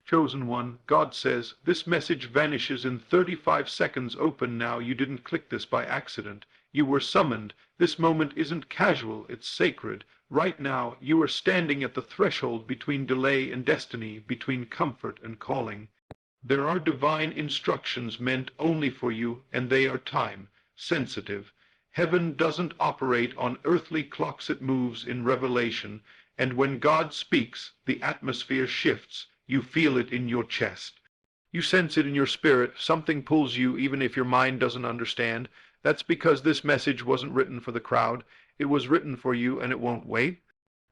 Chosen one, God says, this message vanishes in 35 seconds. Open now. You didn't click this by accident. You were summoned. This moment isn't casual, it's sacred. Right now, you are standing at the threshold between delay and destiny, between comfort and calling. There are divine instructions meant only for you, and they are time sensitive. Heaven doesn't operate on earthly clocks, it moves in revelation, and when God speaks, the atmosphere shifts. You feel it in your chest. You sense it in your spirit. Something pulls you even if your mind doesn't understand. That's because this message wasn't written for the crowd. It was written for you, and it won't wait.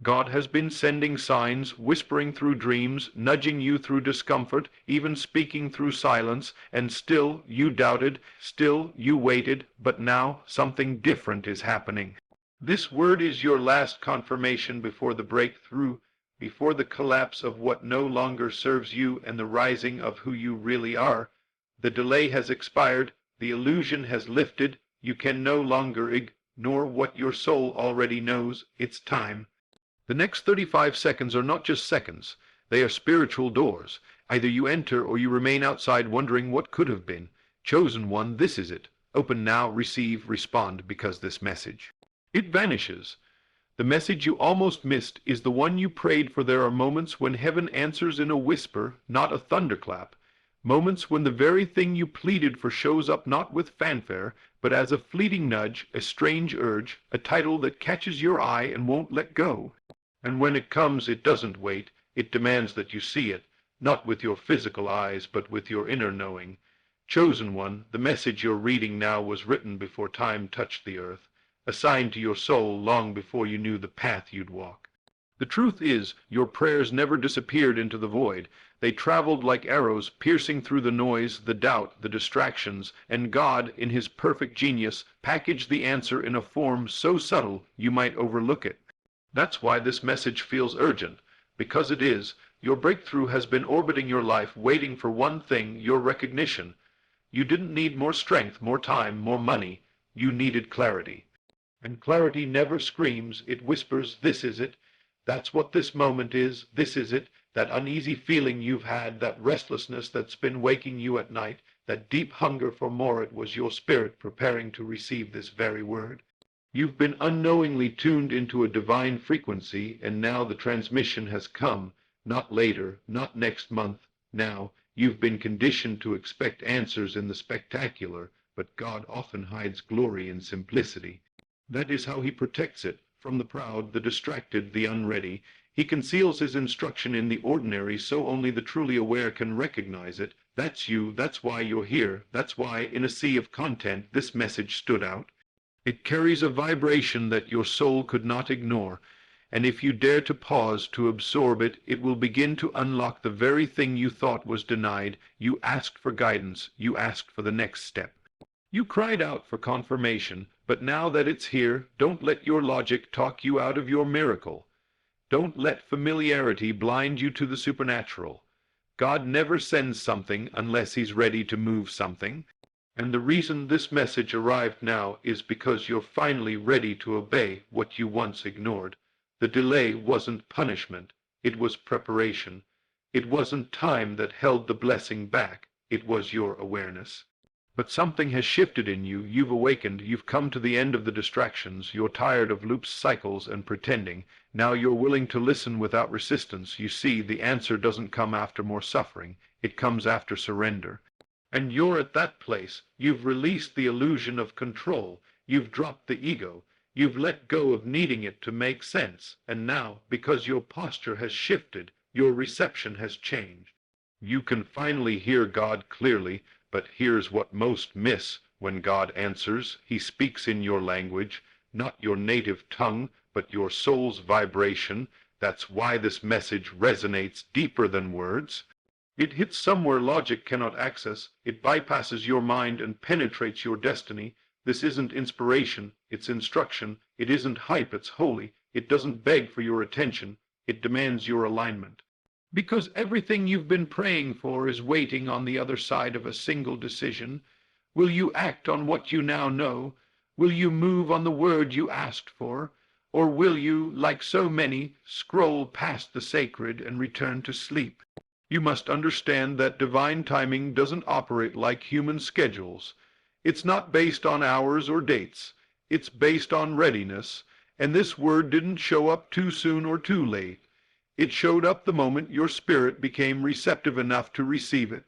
God has been sending signs, whispering through dreams, nudging you through discomfort, even speaking through silence, and still you doubted, still you waited, but now something different is happening. This word is your last confirmation before the breakthrough, before the collapse of what no longer serves you and the rising of who you really are. The delay has expired, the illusion has lifted, you can no longer ignore what your soul already knows. It's time. The next 35 seconds are not just seconds, they are spiritual doors. Either you enter or you remain outside wondering what could have been. Chosen one, this is it. Open now, receive, respond, because this message. It vanishes. The message you almost missed is the one you prayed for. There are moments when heaven answers in a whisper, not a thunderclap. Moments when the very thing you pleaded for shows up not with fanfare, but as a fleeting nudge, a strange urge, a title that catches your eye and won't let go. And when it comes, it doesn't wait. It demands that you see it, not with your physical eyes, but with your inner knowing. Chosen one, the message you're reading now was written before time touched the earth, assigned to your soul long before you knew the path you'd walk. The truth is, your prayers never disappeared into the void. They traveled like arrows, piercing through the noise, the doubt, the distractions, and God, in his perfect genius, packaged the answer in a form so subtle you might overlook it. That's why this message feels urgent, because it is. Your breakthrough has been orbiting your life, waiting for one thing, your recognition. You didn't need more strength, more time, more money. You needed clarity. And clarity never screams, it whispers, this is it. That's what this moment is, this is it. That uneasy feeling you've had, that restlessness that's been waking you at night, that deep hunger for more, it was your spirit preparing to receive this very word. You've been unknowingly tuned into a divine frequency, and now the transmission has come, not later, not next month, now. You've been conditioned to expect answers in the spectacular, but God often hides glory in simplicity. That is how he protects it, from the proud, the distracted, the unready. He conceals his instruction in the ordinary, so only the truly aware can recognize it. That's you, that's why you're here, that's why, in a sea of content, this message stood out. It carries a vibration that your soul could not ignore, and if you dare to pause to absorb it, it will begin to unlock the very thing you thought was denied. You asked for guidance, you asked for the next step. You cried out for confirmation, but now that it's here, don't let your logic talk you out of your miracle. Don't let familiarity blind you to the supernatural. God never sends something unless he's ready to move something. And the reason this message arrived now is because you're finally ready to obey what you once ignored. The delay wasn't punishment, it was preparation. It wasn't time that held the blessing back, it was your awareness. But something has shifted in you, you've awakened, you've come to the end of the distractions, you're tired of loops, cycles, and pretending. Now you're willing to listen without resistance. You see, the answer doesn't come after more suffering, it comes after surrender. And you're at that place. You've released the illusion of control, you've dropped the ego, you've let go of needing it to make sense, and now, because your posture has shifted, your reception has changed. You can finally hear God clearly. But here's what most miss when God answers. He speaks in your language, not your native tongue, but your soul's vibration. That's why this message resonates deeper than words. It hits somewhere logic cannot access. It bypasses your mind and penetrates your destiny. This isn't inspiration, it's instruction. It isn't hype, it's holy. It doesn't beg for your attention. It demands your alignment. Because everything you've been praying for is waiting on the other side of a single decision. Will you act on what you now know? Will you move on the word you asked for? Or will you, like so many, scroll past the sacred and return to sleep? You must understand that divine timing doesn't operate like human schedules. It's not based on hours or dates. It's based on readiness, and this word didn't show up too soon or too late. It showed up the moment your spirit became receptive enough to receive it.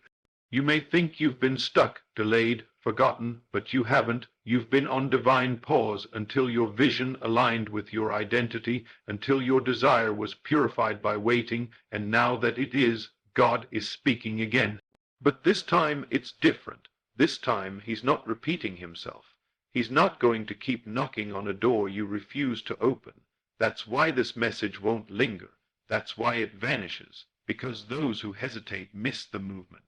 You may think you've been stuck, delayed, forgotten, but you haven't. You've been on divine pause until your vision aligned with your identity, until your desire was purified by waiting, and now that it is, God is speaking again. But this time it's different. This time he's not repeating himself. He's not going to keep knocking on a door you refuse to open. That's why this message won't linger. That's why it vanishes, because those who hesitate miss the movement.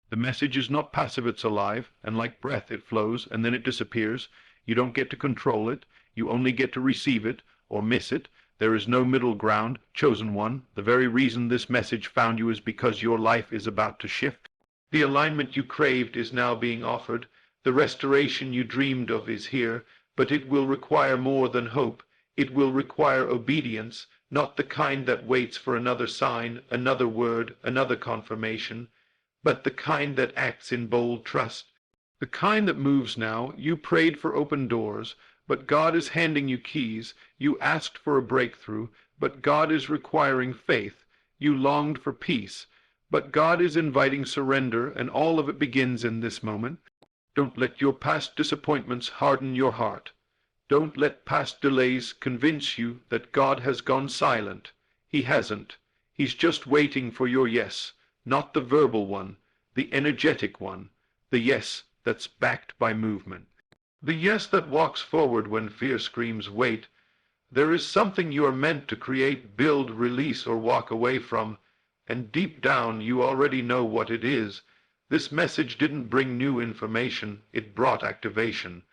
The message is not passive, it's alive, and like breath it flows and then it disappears. You don't get to control it, you only get to receive it or miss it. There is no middle ground, chosen one. The very reason this message found you is because your life is about to shift. The alignment you craved is now being offered. The restoration you dreamed of is here, but it will require more than hope. It will require obedience, not the kind that waits for another sign, another word, another confirmation, but the kind that acts in bold trust. The kind that moves now. You prayed for open doors, but God is handing you keys. You asked for a breakthrough, but God is requiring faith. You longed for peace, but God is inviting surrender, and all of it begins in this moment. Don't let your past disappointments harden your heart. Don't let past delays convince you that God has gone silent. He hasn't. He's just waiting for your yes. Not the verbal one, the energetic one, the yes that's backed by movement. The yes that walks forward when fear screams wait. There is something you are meant to create, build, release, or walk away from, and deep down you already know what it is. This message didn't bring new information, it brought activation.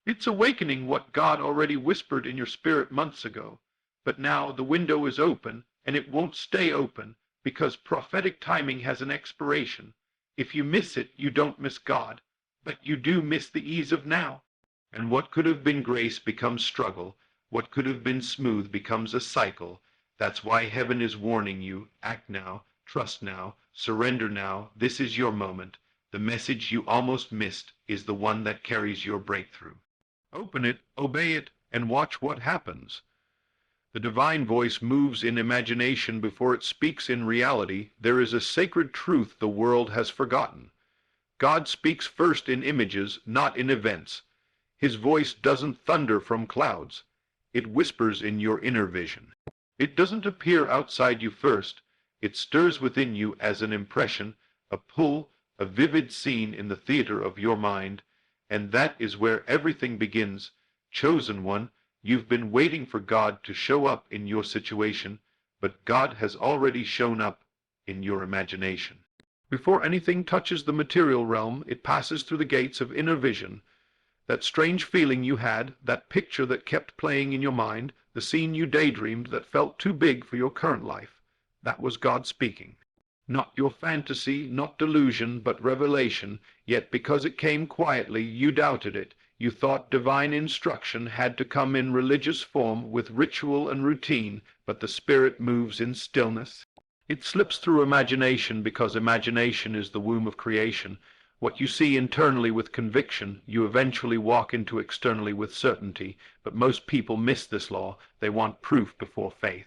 It's awakening what God already whispered in your spirit months ago. But now the window is open, and it won't stay open, because prophetic timing has an expiration. If you miss it, you don't miss God, but you do miss the ease of now. And what could have been grace becomes struggle. What could have been smooth becomes a cycle. That's why heaven is warning you, act now, trust now, surrender now. This is your moment. The message you almost missed is the one that carries your breakthrough. Open it, obey it, and watch what happens. The divine voice moves in imagination before it speaks in reality. There is a sacred truth the world has forgotten. God speaks first in images, not in events. His voice doesn't thunder from clouds. It whispers in your inner vision. It doesn't appear outside you first. It stirs within you as an impression, a pull, a vivid scene in the theater of your mind. And that is where everything begins. Chosen one, you've been waiting for God to show up in your situation, but God has already shown up in your imagination. Before anything touches the material realm, it passes through the gates of inner vision. That strange feeling you had, that picture that kept playing in your mind, the scene you daydreamed that felt too big for your current life, that was God speaking. Not your fantasy, not delusion, but revelation, yet because it came quietly, you doubted it. You thought divine instruction had to come in religious form with ritual and routine, but the Spirit moves in stillness. It slips through imagination because imagination is the womb of creation. What you see internally with conviction, you eventually walk into externally with certainty, but most people miss this law. They want proof before faith.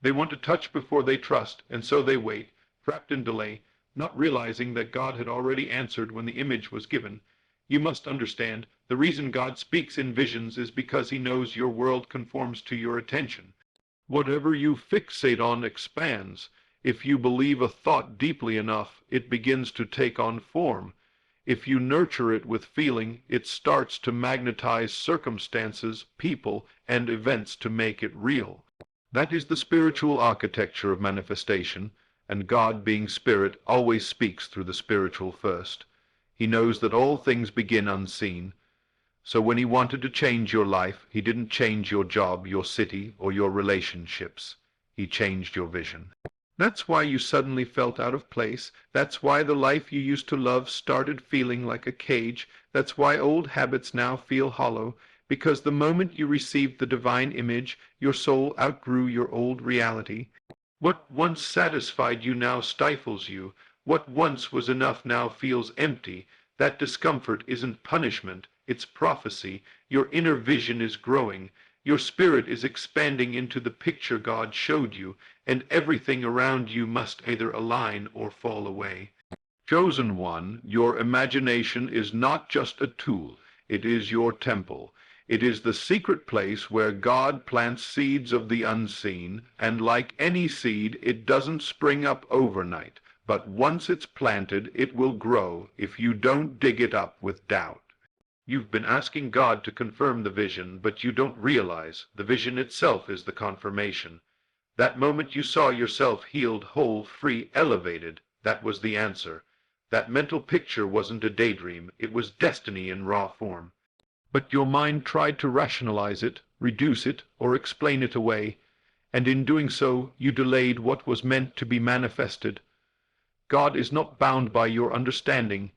They want to touch before they trust, and so they wait, trapped in delay, not realizing that God had already answered when the image was given. You must understand, the reason God speaks in visions is because he knows your world conforms to your attention. Whatever you fixate on expands. If you believe a thought deeply enough, it begins to take on form. If you nurture it with feeling, it starts to magnetize circumstances, people, and events to make it real. That is the spiritual architecture of manifestation, and God, being spirit, always speaks through the spiritual first. He knows that all things begin unseen. So when he wanted to change your life, he didn't change your job, your city, or your relationships. He changed your vision. That's why you suddenly felt out of place. That's why the life you used to love started feeling like a cage. That's why old habits now feel hollow. Because the moment you received the divine image, your soul outgrew your old reality. What once satisfied you now stifles you. What once was enough now feels empty. That discomfort isn't punishment, it's prophecy. Your inner vision is growing. Your spirit is expanding into the picture God showed you, and everything around you must either align or fall away. Chosen one, your imagination is not just a tool, it is your temple. It is the secret place where God plants seeds of the unseen, and like any seed, it doesn't spring up overnight, but once it's planted, it will grow if you don't dig it up with doubt. You've been asking God to confirm the vision, but you don't realize the vision itself is the confirmation. That moment you saw yourself healed, whole, free, elevated, that was the answer. That mental picture wasn't a daydream, it was destiny in raw form. But your mind tried to rationalize it, reduce it, or explain it away, and in doing so you delayed what was meant to be manifested. God is not bound by your understanding.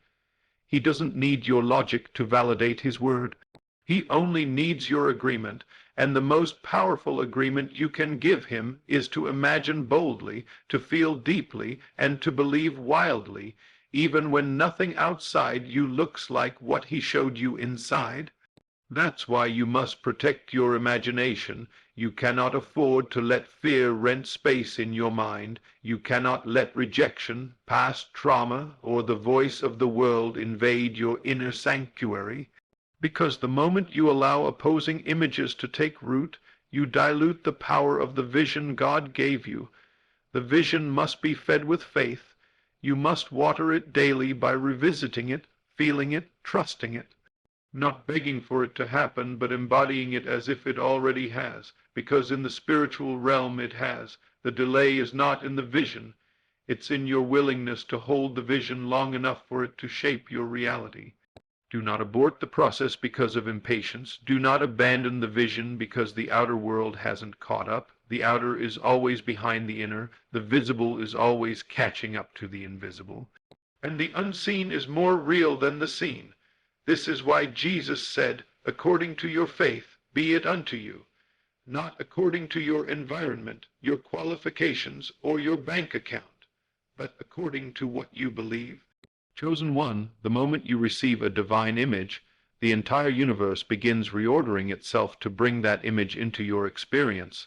He doesn't need your logic to validate his word. He only needs your agreement, and the most powerful agreement you can give him is to imagine boldly, to feel deeply, and to believe wildly, even when nothing outside you looks like what he showed you inside. That's why you must protect your imagination. You cannot afford to let fear rent space in your mind. You cannot let rejection, past trauma, or the voice of the world invade your inner sanctuary. Because the moment you allow opposing images to take root, you dilute the power of the vision God gave you. The vision must be fed with faith. You must water it daily by revisiting it, feeling it, trusting it. Not begging for it to happen, but embodying it as if it already has, because in the spiritual realm it has. The delay is not in the vision, it's in your willingness to hold the vision long enough for it to shape your reality. Do not abort the process because of impatience. Do not abandon the vision because the outer world hasn't caught up. The outer is always behind the inner. The visible is always catching up to the invisible. And the unseen is more real than the seen. This is why Jesus said, according to your faith, be it unto you, not according to your environment, your qualifications, or your bank account, but according to what you believe. Chosen one, the moment you receive a divine image, the entire universe begins reordering itself to bring that image into your experience.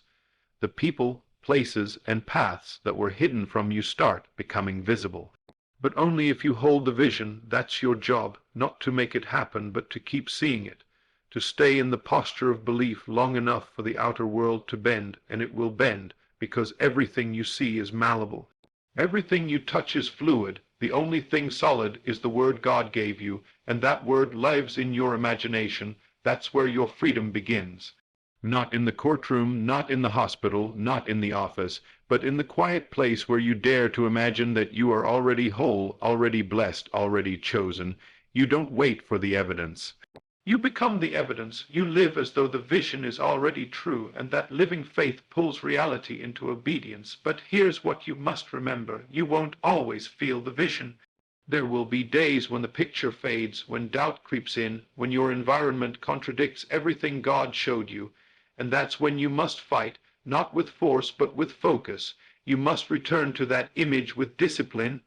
The people, places, and paths that were hidden from you start becoming visible. But only if you hold the vision. That's your job, not to make it happen, but to keep seeing it, to stay in the posture of belief long enough for the outer world to bend, and it will bend, because everything you see is malleable. Everything you touch is fluid. The only thing solid is the word God gave you, and that word lives in your imagination. That's where your freedom begins. Not in the courtroom, not in the hospital, not in the office, but in the quiet place where you dare to imagine that you are already whole, already blessed, already chosen. You don't wait for the evidence. You become the evidence. You live as though the vision is already true, and that living faith pulls reality into obedience. But here's what you must remember. You won't always feel the vision. There will be days when the picture fades, when doubt creeps in, when your environment contradicts everything God showed you. And that's when you must fight, not with force, but with focus. You must return to that image with discipline.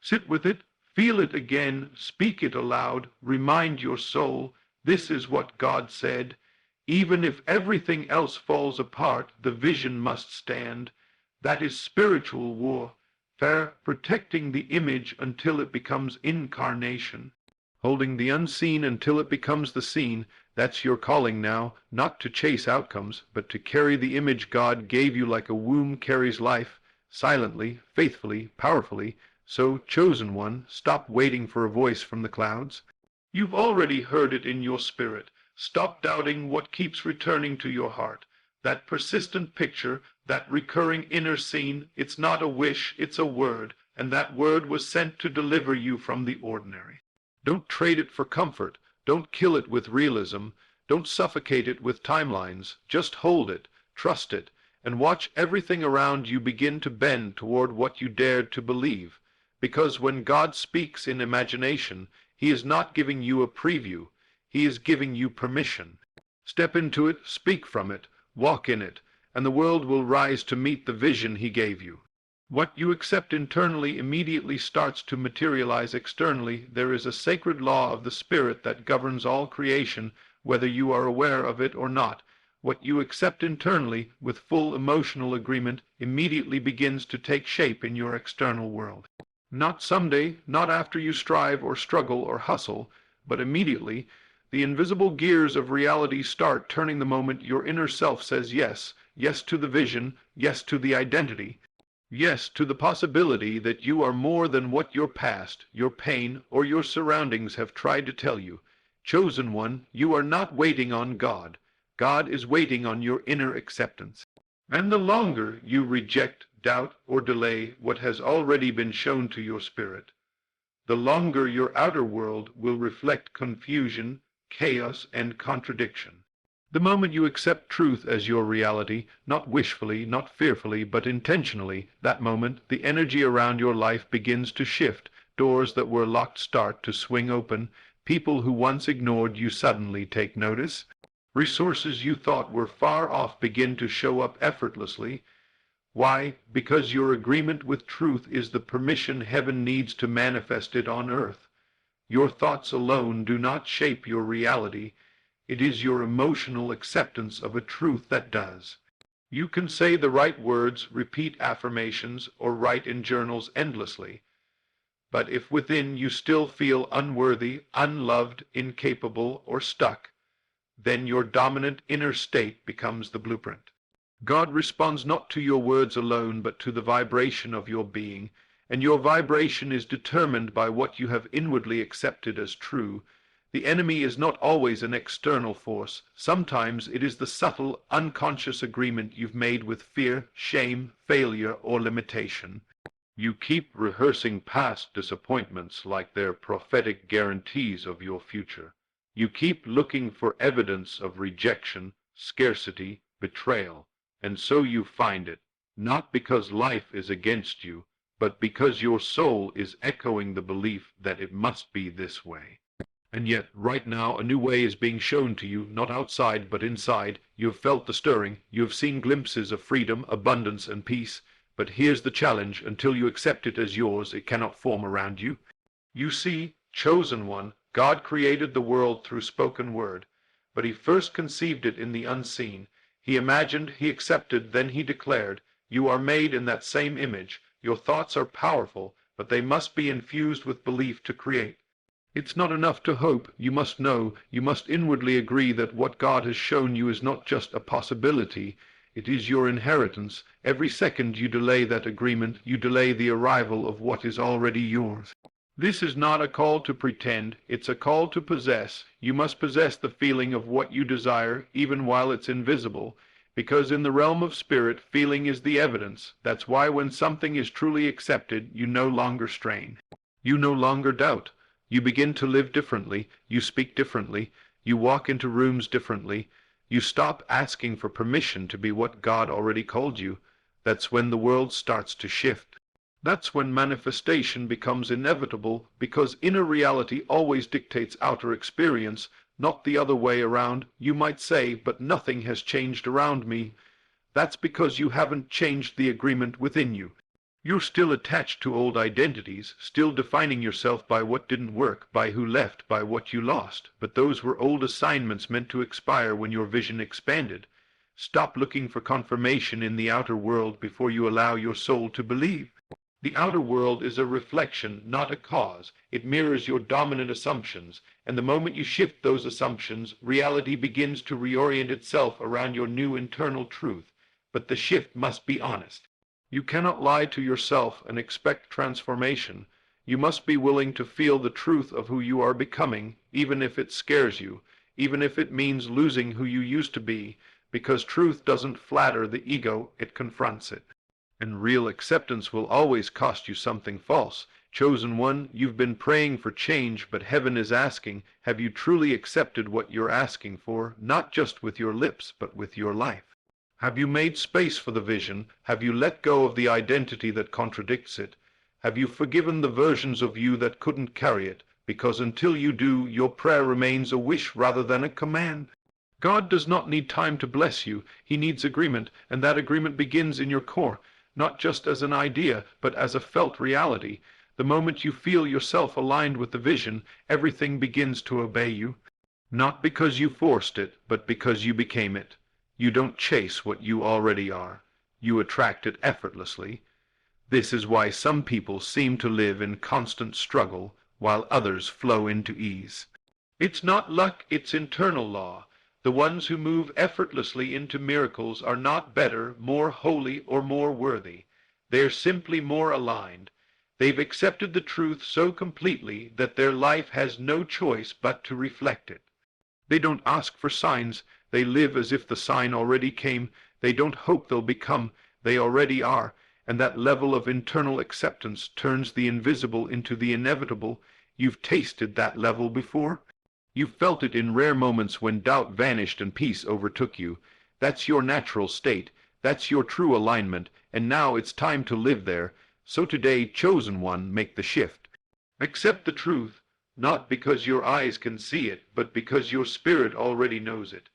Sit with it, feel it again, speak it aloud, remind your soul, this is what God said. Even if everything else falls apart, the vision must stand. That is spiritual war, protecting the image until it becomes incarnation. Holding the unseen until it becomes the seen. That's your calling now, not to chase outcomes, but to carry the image God gave you like a womb carries life, silently, faithfully, powerfully. So, chosen one, stop waiting for a voice from the clouds. You've already heard it in your spirit. Stop doubting what keeps returning to your heart. That persistent picture, that recurring inner scene, it's not a wish, it's a word, and that word was sent to deliver you from the ordinary. Don't trade it for comfort. Don't kill it with realism. Don't suffocate it with timelines. Just hold it, trust it, and watch everything around you begin to bend toward what you dared to believe. Because when God speaks in imagination, he is not giving you a preview. He is giving you permission. Step into it, speak from it, walk in it, and the world will rise to meet the vision he gave you. What you accept internally immediately starts to materialize externally. There is a sacred law of the Spirit that governs all creation, whether you are aware of it or not. What you accept internally, with full emotional agreement, immediately begins to take shape in your external world. Not someday, not after you strive or struggle or hustle, but immediately. The invisible gears of reality start turning the moment your inner self says yes, yes to the vision, yes to the identity, yes to the possibility that you are more than what your past, your pain, or your surroundings have tried to tell you. Chosen one, you are not waiting on God. God is waiting on your inner acceptance. And the longer you reject, doubt, or delay what has already been shown to your spirit, the longer your outer world will reflect confusion, chaos, and contradiction. The moment you accept truth as your reality, not wishfully, not fearfully, but intentionally, that moment the energy around your life begins to shift. Doors that were locked start to swing open. People who once ignored you suddenly take notice. Resources you thought were far off begin to show up effortlessly. Why? Because your agreement with truth is the permission heaven needs to manifest it on earth. Your thoughts alone do not shape your reality. It is your emotional acceptance of a truth that does. You can say the right words, repeat affirmations, or write in journals endlessly. But if within you still feel unworthy, unloved, incapable, or stuck, then your dominant inner state becomes the blueprint. God responds not to your words alone, but to the vibration of your being, and your vibration is determined by what you have inwardly accepted as true. The enemy is not always an external force. Sometimes it is the subtle, unconscious agreement you've made with fear, shame, failure, or limitation. You keep rehearsing past disappointments like they're prophetic guarantees of your future. You keep looking for evidence of rejection, scarcity, betrayal, and so you find it, not because life is against you, but because your soul is echoing the belief that it must be this way. And yet, right now, a new way is being shown to you, not outside, but inside. You have felt the stirring. You have seen glimpses of freedom, abundance, and peace. But here's the challenge. Until you accept it as yours, it cannot form around you. You see, chosen one, God created the world through spoken word, but he first conceived it in the unseen. He imagined, he accepted, then he declared, you are made in that same image. Your thoughts are powerful, but they must be infused with belief to create. It's not enough to hope. You must know, you must inwardly agree that what God has shown you is not just a possibility, it is your inheritance. Every second you delay that agreement, you delay the arrival of what is already yours. This is not a call to pretend, it's a call to possess. You must possess the feeling of what you desire, even while it's invisible, because in the realm of spirit, feeling is the evidence. That's why when something is truly accepted, you no longer strain. You no longer doubt. You begin to live differently, you speak differently, you walk into rooms differently, you stop asking for permission to be what God already called you. That's when the world starts to shift. That's when manifestation becomes inevitable, because inner reality always dictates outer experience, not the other way around. You might say, but nothing has changed around me. That's because you haven't changed the agreement within you. You're still attached to old identities, still defining yourself by what didn't work, by who left, by what you lost. But those were old assignments meant to expire when your vision expanded. Stop looking for confirmation in the outer world before you allow your soul to believe. The outer world is a reflection, not a cause. It mirrors your dominant assumptions, and the moment you shift those assumptions, reality begins to reorient itself around your new internal truth. But the shift must be honest. You cannot lie to yourself and expect transformation. You must be willing to feel the truth of who you are becoming, even if it scares you, even if it means losing who you used to be, because truth doesn't flatter the ego, it confronts it. And real acceptance will always cost you something false. Chosen one, you've been praying for change, but heaven is asking, have you truly accepted what you're asking for, not just with your lips, but with your life? Have you made space for the vision? Have you let go of the identity that contradicts it? Have you forgiven the versions of you that couldn't carry it? Because until you do, your prayer remains a wish rather than a command. God does not need time to bless you. He needs agreement, and that agreement begins in your core, not just as an idea, but as a felt reality. The moment you feel yourself aligned with the vision, everything begins to obey you. Not because you forced it, but because you became it. You don't chase what you already are. You attract it effortlessly. This is why some people seem to live in constant struggle, while others flow into ease. It's not luck, it's internal law. The ones who move effortlessly into miracles are not better, more holy, or more worthy. They're simply more aligned. They've accepted the truth so completely that their life has no choice but to reflect it. They don't ask for signs. They live as if the sign already came. They don't hope they'll become. They already are. And that level of internal acceptance turns the invisible into the inevitable. You've tasted that level before. You felt it in rare moments when doubt vanished and peace overtook you. That's your natural state. That's your true alignment. And now it's time to live there. So today, chosen one, make the shift. Accept the truth, not because your eyes can see it, but because your spirit already knows it.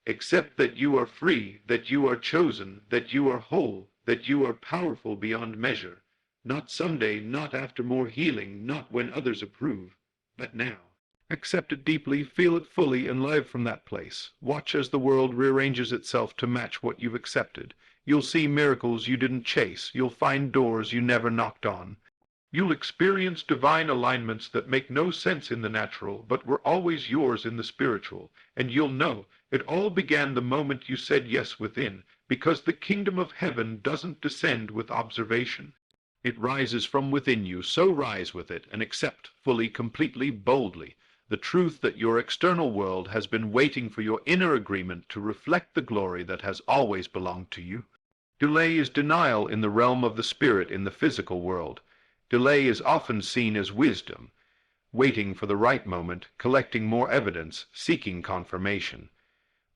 Accept that you are free, that you are chosen, that you are whole, that you are powerful beyond measure. Not someday, not after more healing, not when others approve, but now. Accept it deeply, feel it fully, and live from that place. Watch as the world rearranges itself to match what you've accepted. You'll see miracles you didn't chase. You'll find doors you never knocked on. You'll experience divine alignments that make no sense in the natural, but were always yours in the spiritual. And you'll know it all began the moment you said yes within, because the kingdom of heaven doesn't descend with observation. It rises from within you, so rise with it and accept fully, completely, boldly the truth that your external world has been waiting for your inner agreement to reflect the glory that has always belonged to you. Delay is denial in the realm of the spirit in the physical world. Delay is often seen as wisdom, waiting for the right moment, collecting more evidence, seeking confirmation.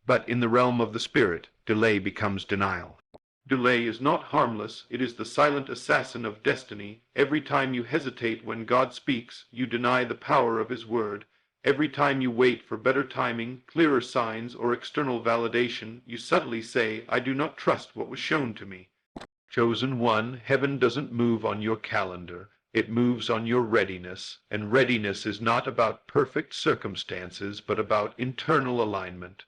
But in the realm of the spirit, delay becomes denial. Delay is not harmless, it is the silent assassin of destiny. Every time you hesitate when God speaks, you deny the power of His word. Every time you wait for better timing, clearer signs, or external validation, you subtly say, I do not trust what was shown to me. Chosen one, heaven doesn't move on your calendar. It moves on your readiness, and readiness is not about perfect circumstances, but about internal alignment.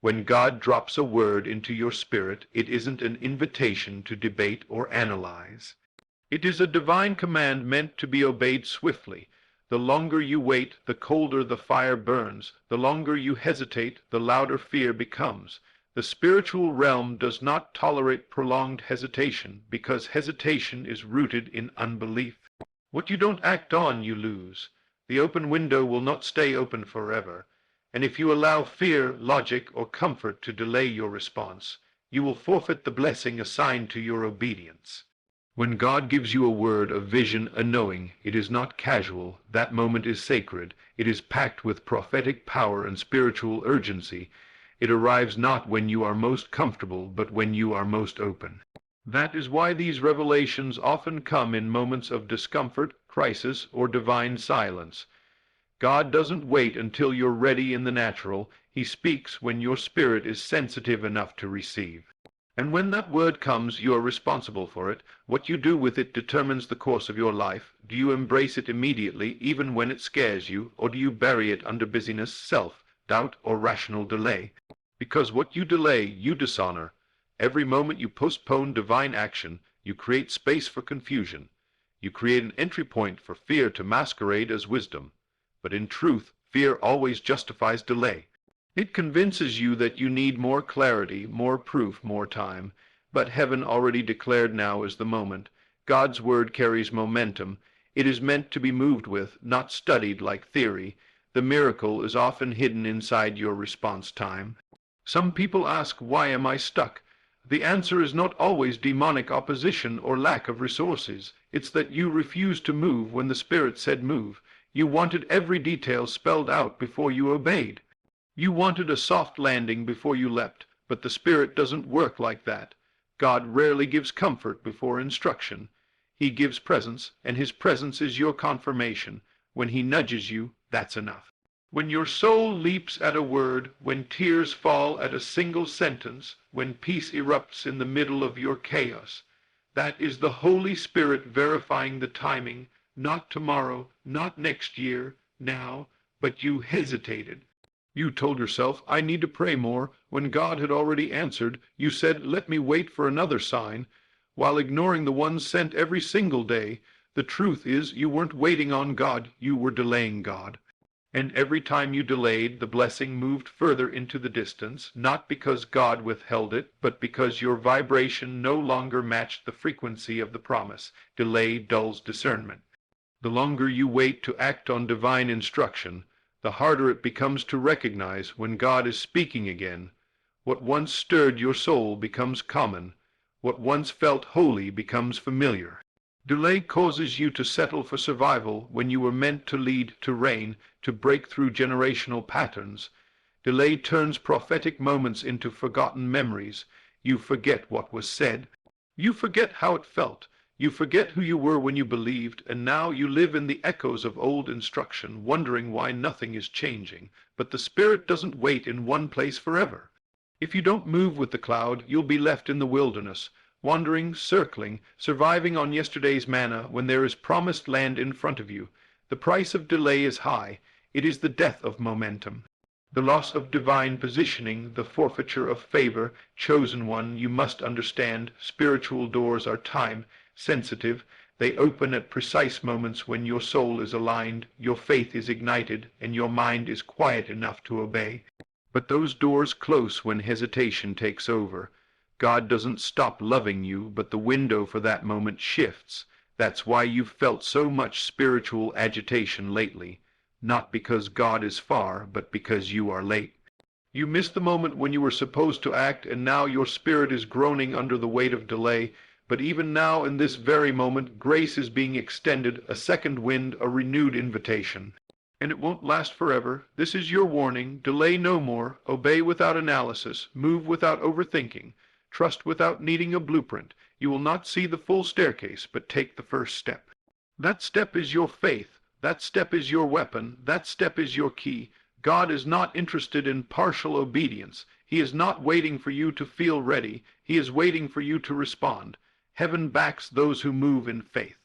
When God drops a word into your spirit, it isn't an invitation to debate or analyze. It is a divine command meant to be obeyed swiftly. The longer you wait, the colder the fire burns. The longer you hesitate, the louder fear becomes. The spiritual realm does not tolerate prolonged hesitation, because hesitation is rooted in unbelief. What you don't act on, you lose. The open window will not stay open forever. And if you allow fear, logic, or comfort to delay your response, you will forfeit the blessing assigned to your obedience. When God gives you a word, a vision, a knowing, it is not casual. That moment is sacred. It is packed with prophetic power and spiritual urgency. It arrives not when you are most comfortable, but when you are most open. That is why these revelations often come in moments of discomfort, crisis, or divine silence. God doesn't wait until you're ready in the natural. He speaks when your spirit is sensitive enough to receive. And when that word comes, you are responsible for it. What you do with it determines the course of your life. Do you embrace it immediately, even when it scares you, or do you bury it under busyness, self, doubt, or rational delay? Because what you delay, you dishonor. Every moment you postpone divine action, you create space for confusion. You create an entry point for fear to masquerade as wisdom. But in truth, fear always justifies delay. It convinces you that you need more clarity, more proof, more time. But heaven already declared now is the moment. God's word carries momentum. It is meant to be moved with, not studied like theory. The miracle is often hidden inside your response time. Some people ask, why am I stuck? The answer is not always demonic opposition or lack of resources. It's that you refused to move when the Spirit said move. You wanted every detail spelled out before you obeyed. You wanted a soft landing before you leapt, but the Spirit doesn't work like that. God rarely gives comfort before instruction. He gives presence, and His presence is your confirmation. When He nudges you, that's enough. When your soul leaps at a word, when tears fall at a single sentence, when peace erupts in the middle of your chaos, that is the Holy Spirit verifying the timing, not tomorrow, not next year, now, but you hesitated. You told yourself, I need to pray more, when God had already answered. You said, let me wait for another sign, while ignoring the ones sent every single day. The truth is, you weren't waiting on God, you were delaying God. And every time you delayed, the blessing moved further into the distance, not because God withheld it, but because your vibration no longer matched the frequency of the promise. Delay dulls discernment. The longer you wait to act on divine instruction, the harder it becomes to recognize when God is speaking again. What once stirred your soul becomes common. What once felt holy becomes familiar. Delay causes you to settle for survival when you were meant to lead, to reign, to break through generational patterns. Delay turns prophetic moments into forgotten memories. You forget what was said. You forget how it felt. You forget who you were when you believed, and now you live in the echoes of old instruction, wondering why nothing is changing. But the Spirit doesn't wait in one place forever. If you don't move with the cloud, you'll be left in the wilderness, wandering, circling, surviving on yesterday's manna when there is promised land in front of you. The price of delay is high. It is the death of momentum, the loss of divine positioning, the forfeiture of favor. Chosen one, you must understand, spiritual doors are time sensitive. They open at precise moments when your soul is aligned, your faith is ignited, and your mind is quiet enough to obey. But those doors close when hesitation takes over. God doesn't stop loving you, but the window for that moment shifts. That's why you've felt so much spiritual agitation lately. Not because God is far, but because you are late. You missed the moment when you were supposed to act, and now your spirit is groaning under the weight of delay. But even now, in this very moment, grace is being extended, a second wind, a renewed invitation. And it won't last forever. This is your warning. Delay no more. Obey without analysis. Move without overthinking. Trust without needing a blueprint. You will not see the full staircase, but take the first step. That step is your faith. That step is your weapon. That step is your key. God is not interested in partial obedience. He is not waiting for you to feel ready. He is waiting for you to respond. Heaven backs those who move in faith.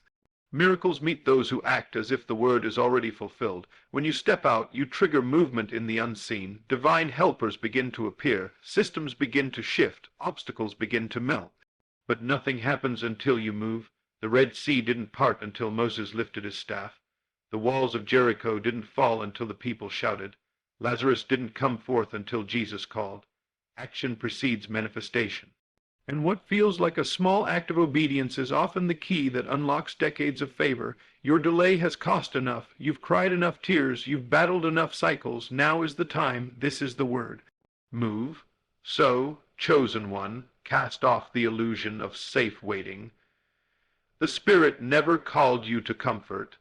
Miracles meet those who act as if the word is already fulfilled. When you step out, you trigger movement in the unseen. Divine helpers begin to appear. Systems begin to shift. Obstacles begin to melt. But nothing happens until you move. The Red Sea didn't part until Moses lifted his staff. The walls of Jericho didn't fall until the people shouted. Lazarus didn't come forth until Jesus called. Action precedes manifestation. And what feels like a small act of obedience is often the key that unlocks decades of favor. Your delay has cost enough. You've cried enough tears. You've battled enough cycles. Now is the time. This is the word. Move. So, chosen one, cast off the illusion of safe waiting. The Spirit never called you to comfort.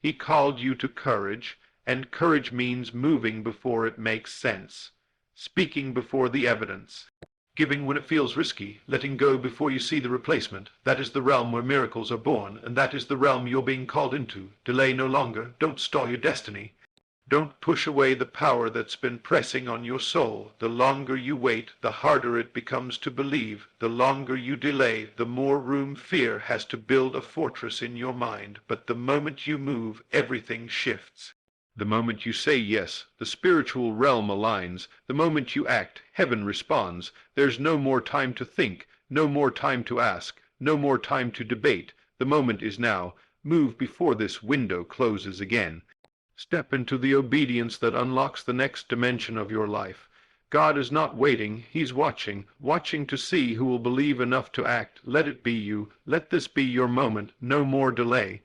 He called you to courage, and courage means moving before it makes sense, speaking before the evidence. Giving when it feels risky, letting go before you see the replacement. That is the realm where miracles are born, and that is the realm you're being called into. Delay no longer. Don't stall your destiny. Don't push away the power that's been pressing on your soul. The longer you wait, the harder it becomes to believe. The longer you delay, the more room fear has to build a fortress in your mind. But the moment you move, everything shifts. The moment you say yes, the spiritual realm aligns. The moment you act, heaven responds. There's no more time to think, no more time to ask, no more time to debate. The moment is now. Move before this window closes again. Step into the obedience that unlocks the next dimension of your life. God is not waiting, He's watching, watching to see who will believe enough to act. Let it be you. Let this be your moment. No more delay.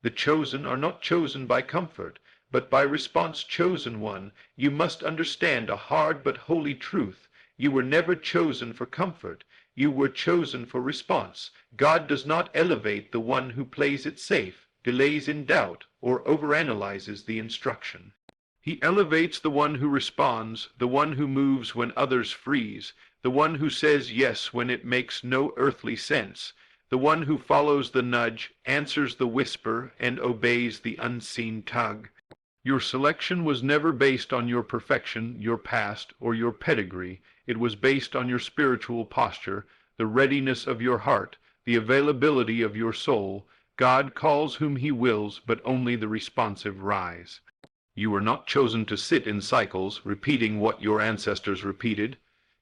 The chosen are not chosen by comfort, but by response. Chosen one, you must understand a hard but holy truth. You were never chosen for comfort. You were chosen for response. God does not elevate the one who plays it safe, delays in doubt, or overanalyzes the instruction. He elevates the one who responds, the one who moves when others freeze, the one who says yes when it makes no earthly sense, the one who follows the nudge, answers the whisper, and obeys the unseen tug. Your selection was never based on your perfection, your past, or your pedigree. It was based on your spiritual posture, the readiness of your heart, the availability of your soul. God calls whom he wills, but only the responsive rise. You were not chosen to sit in cycles, repeating what your ancestors repeated.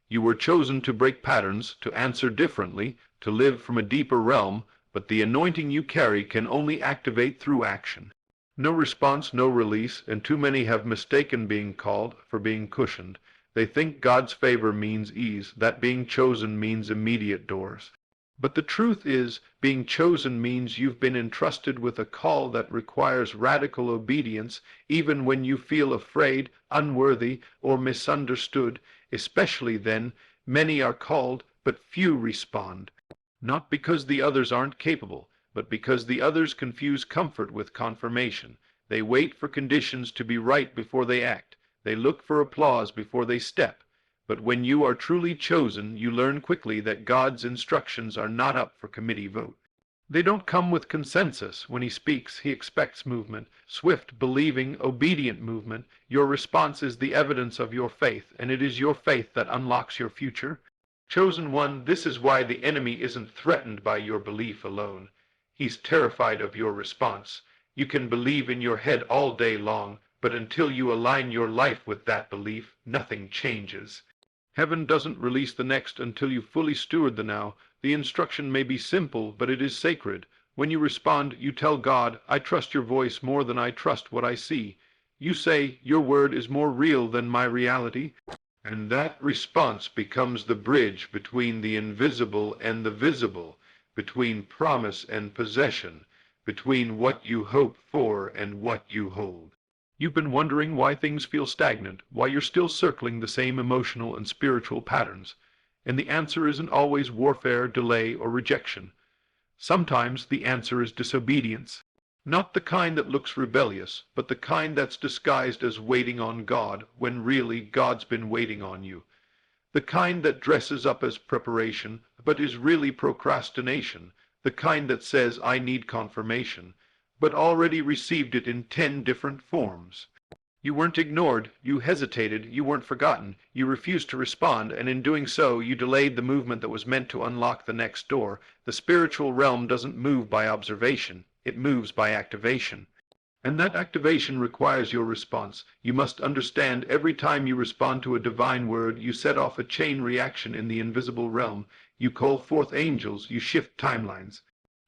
You were chosen to break patterns, to answer differently, to live from a deeper realm, but the anointing you carry can only activate through action. No response, no release, and too many have mistaken being called for being cushioned. They think God's favor means ease, that being chosen means immediate doors. But the truth is, being chosen means you've been entrusted with a call that requires radical obedience, even when you feel afraid, unworthy, or misunderstood. Especially then, many are called, but few respond. Not because the others aren't capable, but because the others confuse comfort with confirmation. They wait for conditions to be right before they act. They look for applause before they step. But when you are truly chosen, you learn quickly that God's instructions are not up for committee vote. They don't come with consensus. When he speaks, he expects movement, swift, believing, obedient movement. Your response is the evidence of your faith, and it is your faith that unlocks your future. Chosen one, this is why the enemy isn't threatened by your belief alone. He's terrified of your response. You can believe in your head all day long, but until you align your life with that belief, nothing changes. Heaven doesn't release the next until you fully steward the now. The instruction may be simple, but it is sacred. When you respond, you tell God, I trust your voice more than I trust what I see. You say, your word is more real than my reality. And that response becomes the bridge between the invisible and the visible, between promise and possession, between what you hope for and what you hold. You've been wondering why things feel stagnant, why you're still circling the same emotional and spiritual patterns. And the answer isn't always warfare, delay, or rejection. Sometimes the answer is disobedience. Not the kind that looks rebellious, but the kind that's disguised as waiting on God, when really God's been waiting on you. The kind that dresses up as preparation, but is really procrastination. The kind that says, I need confirmation, but already received it in 10 different forms. You weren't ignored, you hesitated, you weren't forgotten, you refused to respond, and in doing so, you delayed the movement that was meant to unlock the next door. The spiritual realm doesn't move by observation, it moves by activation. And that activation requires your response. You must understand every time you respond to a divine word, you set off a chain reaction in the invisible realm. You call forth angels, you shift timelines.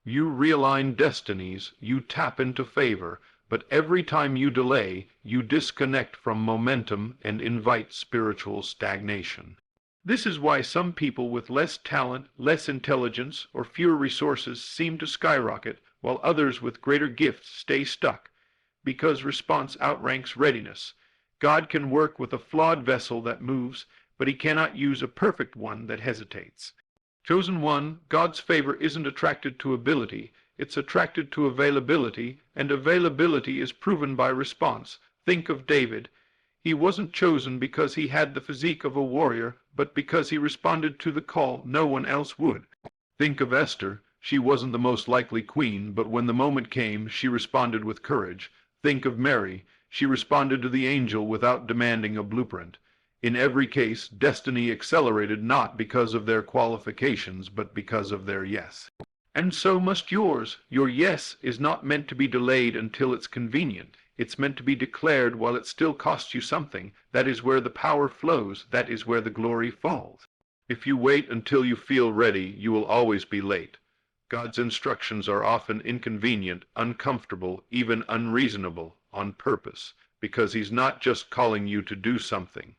You realign destinies, you tap into favor. But every time you delay, you disconnect from momentum and invite spiritual stagnation. This is why some people with less talent, less intelligence, or fewer resources seem to skyrocket, while others with greater gifts stay stuck. Because response outranks readiness. God can work with a flawed vessel that moves, but he cannot use a perfect one that hesitates. Chosen one, God's favor isn't attracted to ability, it's attracted to availability, and availability is proven by response. Think of David. He wasn't chosen because he had the physique of a warrior, but because he responded to the call no one else would. Think of Esther. She wasn't the most likely queen, but when the moment came, she responded with courage. Think of Mary. She responded to the angel without demanding a blueprint. In every case, destiny accelerated not because of their qualifications, but because of their yes. And so must yours. Your yes is not meant to be delayed until it's convenient. It's meant to be declared while it still costs you something. That is where the power flows. That is where the glory falls. If you wait until you feel ready, you will always be late. God's instructions are often inconvenient, uncomfortable, even unreasonable, on purpose, because he's not just calling you to do something.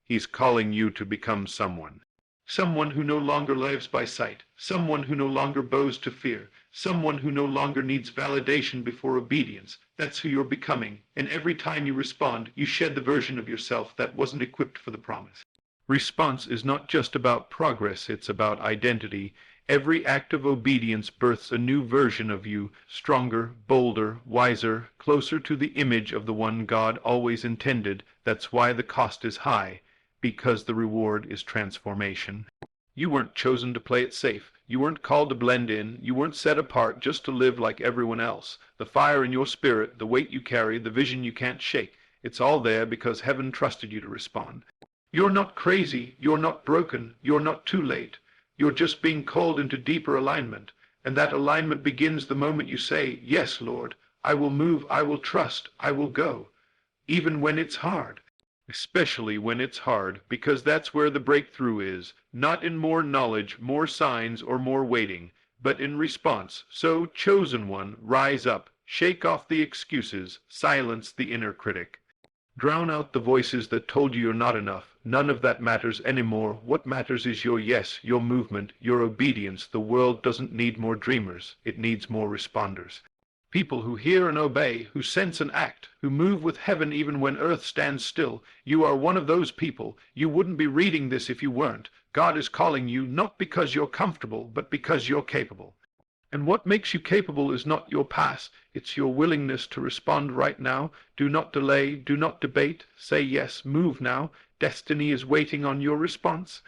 He's calling you to become someone. Someone who no longer lives by sight, someone who no longer bows to fear, someone who no longer needs validation before obedience. That's who you're becoming, and every time you respond, you shed the version of yourself that wasn't equipped for the promise. Response is not just about progress, it's about identity. Every act of obedience births a new version of you, stronger, bolder, wiser, closer to the image of the one God always intended. That's why the cost is high, because the reward is transformation. You weren't chosen to play it safe. You weren't called to blend in. You weren't set apart just to live like everyone else. The fire in your spirit, the weight you carry, the vision you can't shake, it's all there because heaven trusted you to respond. You're not crazy. You're not broken. You're not too late. You're just being called into deeper alignment. And that alignment begins the moment you say, "Yes, Lord, I will move, I will trust, I will go." Even when it's hard. Especially when it's hard, because that's where the breakthrough is, not in more knowledge, more signs, or more waiting, but in response. So, chosen one, rise up, shake off the excuses, silence the inner critic. Drown out the voices that told you you're not enough. None of that matters anymore. What matters is your yes, your movement, your obedience. The world doesn't need more dreamers. It needs more responders. People who hear and obey, who sense and act, who move with heaven even when earth stands still. You are one of those people. You wouldn't be reading this if you weren't. God is calling you not because you're comfortable, but because you're capable. And what makes you capable is not your past, it's your willingness to respond right now. Do not delay, do not debate, say yes, move now. Destiny is waiting on your response.